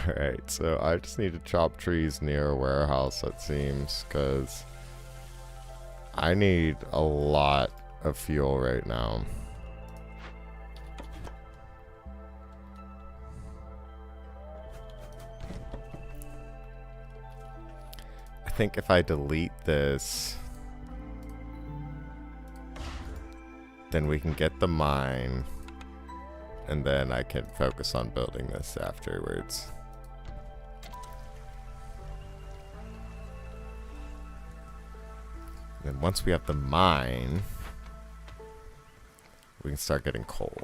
Alright, so I just need to chop trees near a warehouse, it seems, because I need a lot of fuel right now. I think if I delete this, then we can get the mine, and then I can focus on building this afterwards. And once we have the mine, we can start getting coal.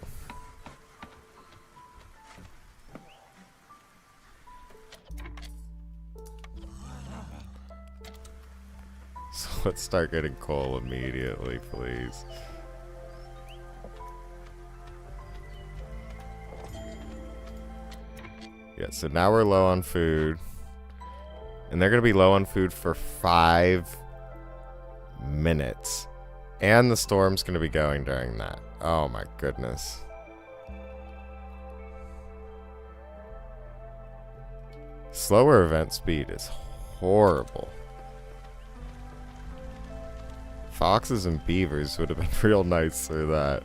So let's start getting coal immediately, please. Yeah, so now we're low on food. And they're going to be low on food for 5 minutes, and the storm's going to be going during that. Oh my goodness. Slower event speed is horrible. Foxes and beavers would have been real nice through that.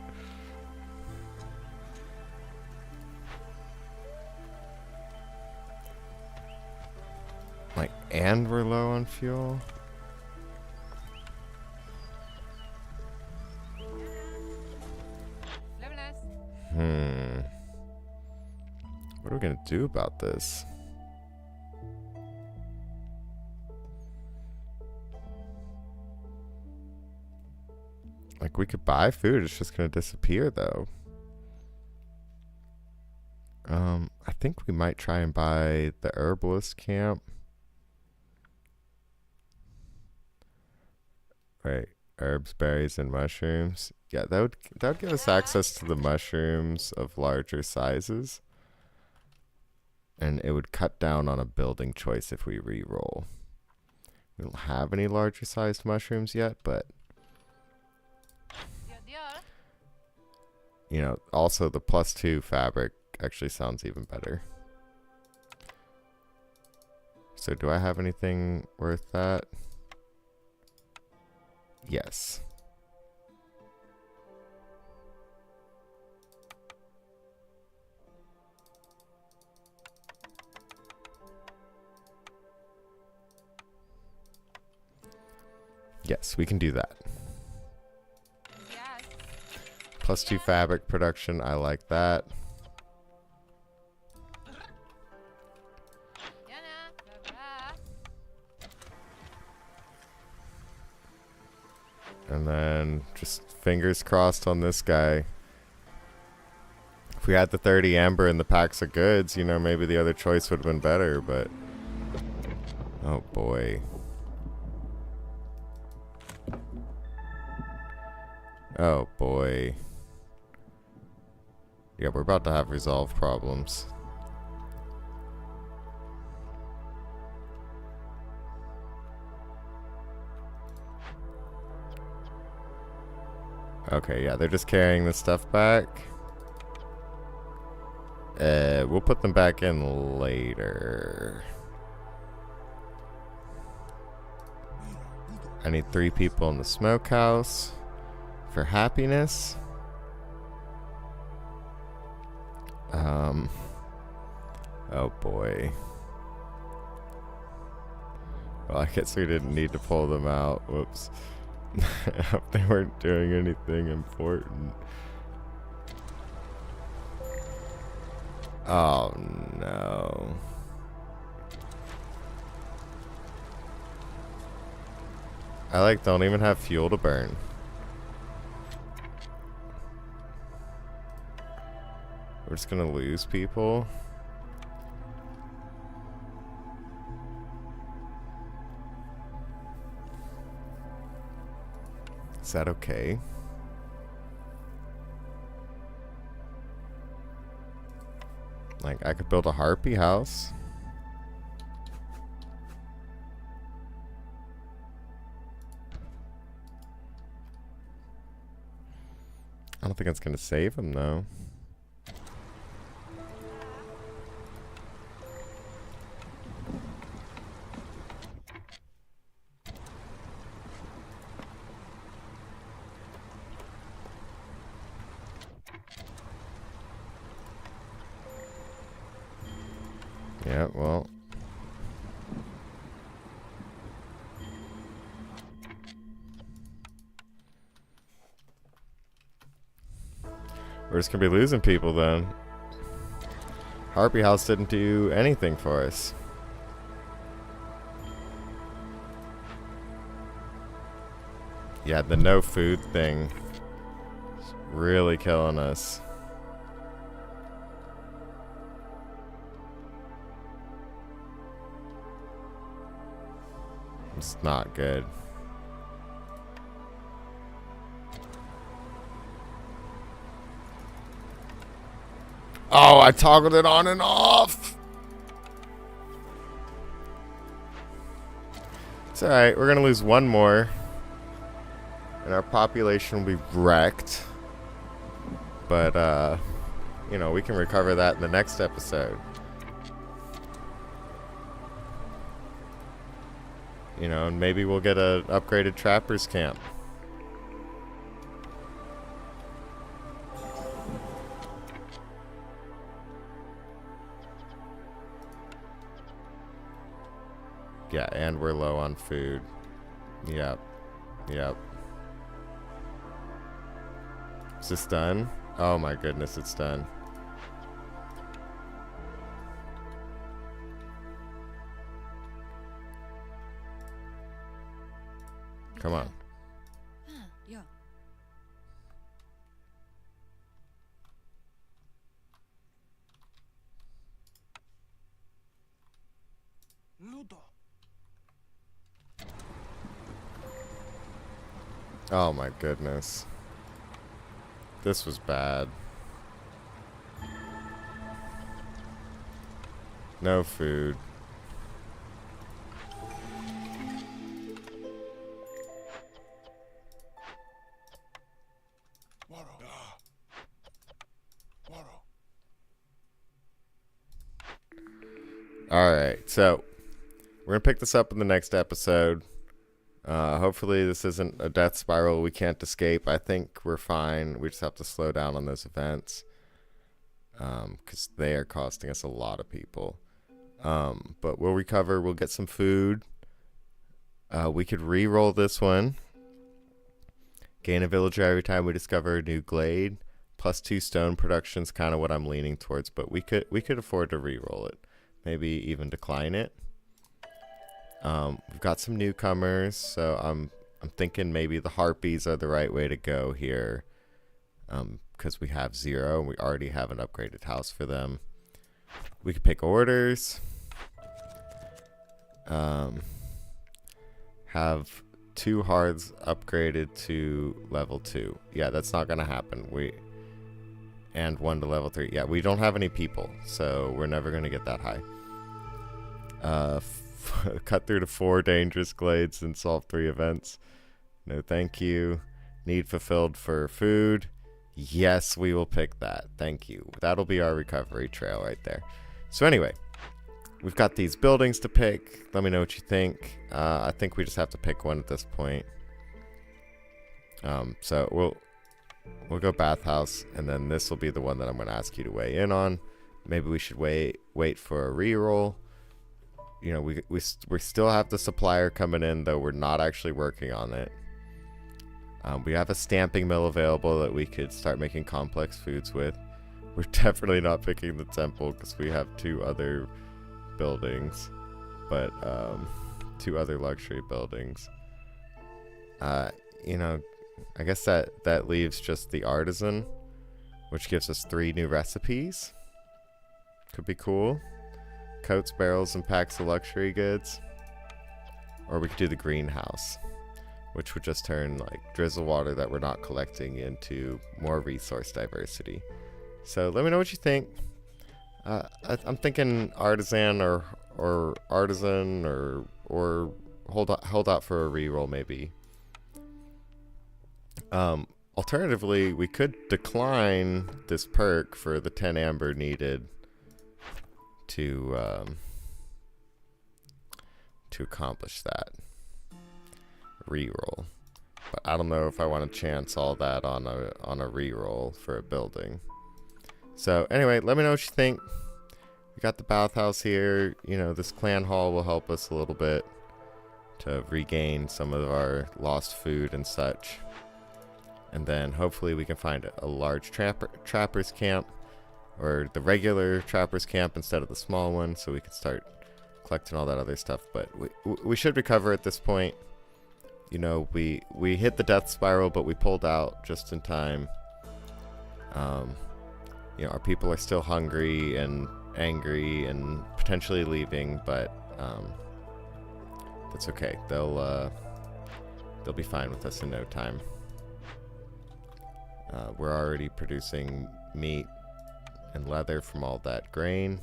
Like, and we're low on fuel? What are we gonna do about this? Like, we could buy food, it's just gonna disappear though. I think we might try and buy the herbalist camp. Right, herbs, berries, and mushrooms. Yeah, that would give us access to the mushrooms of larger sizes. And it would cut down on a building choice if we re-roll. We don't have any larger sized mushrooms yet, but you know, also the +2 fabric actually sounds even better. So do I have anything worth that? Yes. Yes, we can do that. Yes. +2 fabric production. I like that. And then just fingers crossed on this guy. If we had the 30 amber and the packs of goods, you know, maybe the other choice would have been better, but... Oh, boy. Oh, boy. Yeah, we're about to have resolve problems. Okay, yeah, they're just carrying this stuff back. We'll put them back in later. I need 3 people in the smokehouse for happiness. Oh boy. Well, I guess we didn't need to pull them out. Whoops. They weren't doing anything important. Oh no. I like don't even have fuel to burn. We're just gonna lose people. Is that okay? Like, I could build a harpy house. I don't think it's gonna save him though. Yeah, well. We're just gonna be losing people then. Harpy House didn't do anything for us. Yeah, the no food thing is really killing us. It's not good. Oh, I toggled it on and off. It's alright, we're gonna lose one more. And our population will be wrecked. But, you know, we can recover that in the next episode. You know, and maybe we'll get a upgraded trapper's camp. Yeah, and we're low on food. Yep. Yep. Is this done? Oh my goodness, it's done. Come on. Yeah. Oh my goodness. This was bad. No food. Alright, so we're going to pick this up in the next episode. Hopefully this isn't a death spiral we can't escape. I think we're fine. We just have to slow down on those events. Because they are costing us a lot of people. But we'll recover. We'll get some food. We could re-roll this one. Gain a villager every time we discover a new glade. +2 stone production's kind of what I'm leaning towards, but we could afford to re-roll it. Maybe even decline it. We've got some newcomers, so I'm thinking maybe the harpies are the right way to go here. Because we have 0 and we already have an upgraded house for them. We could pick orders. Have 2 hearths upgraded to level 2. Yeah, that's not gonna happen. And 1 to level 3. Yeah, we don't have any people, so we're never gonna get that high. Cut through to 4 dangerous glades and solve 3 events. No thank you. Need fulfilled for food. Yes, we will pick that. Thank you. That'll be our recovery trail right there. So anyway, we've got these buildings to pick. Let me know what you think. I think we just have to pick one at this point. So we'll go bathhouse, and then this will be the one that I'm going to ask you to weigh in on. Maybe we should wait for a reroll. You know, we still have the supplier coming in, though we're not actually working on it. We have a stamping mill available that we could start making complex foods with. We're definitely not picking the temple because we have 2 other buildings, but 2 other luxury buildings. You know, I guess that leaves just the artisan, which gives us 3 new recipes. Could be cool. Coats, barrels, and packs of luxury goods. Or we could do the greenhouse, which would just turn like drizzle water that we're not collecting into more resource diversity. So let me know what you think. I'm thinking artisan or artisan or hold out for a reroll maybe. Alternatively, we could decline this perk for the 10 amber needed to accomplish that reroll. But I don't know if I want to chance all that on a reroll for a building. So anyway, let me know what you think. We got the bathhouse here. You know, this clan hall will help us a little bit to regain some of our lost food and such. And then hopefully we can find a large trapper's camp, or the regular trapper's camp instead of the small one, so we can start collecting all that other stuff. But we should recover at this point. You know, we hit the death spiral, but we pulled out just in time. You know, our people are still hungry and angry and potentially leaving, but that's okay. They'll be fine with us in no time. We're already producing meat and leather from all that grain.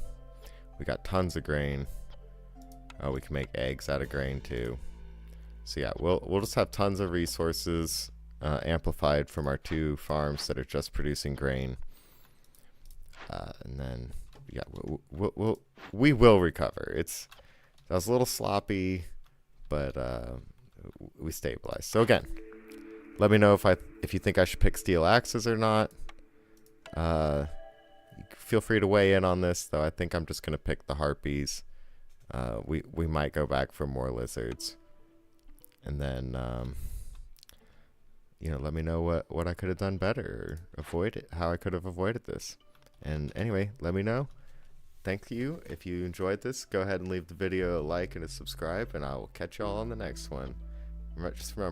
We got tons of grain. We can make eggs out of grain too. So yeah, we'll just have tons of resources amplified from our 2 farms that are just producing grain. And then yeah, we will recover. That was a little sloppy, but we stabilized. So again, let me know if you think I should pick steel axes or not. Feel free to weigh in on this, though. I think I'm just gonna pick the harpies. We might go back for more lizards, and then you know, let me know what I could have done better, or how I could have avoided this. And anyway, let me know. Thank you. If you enjoyed this, go ahead and leave the video a like and a subscribe, and I will catch y'all on the next one. Just remember,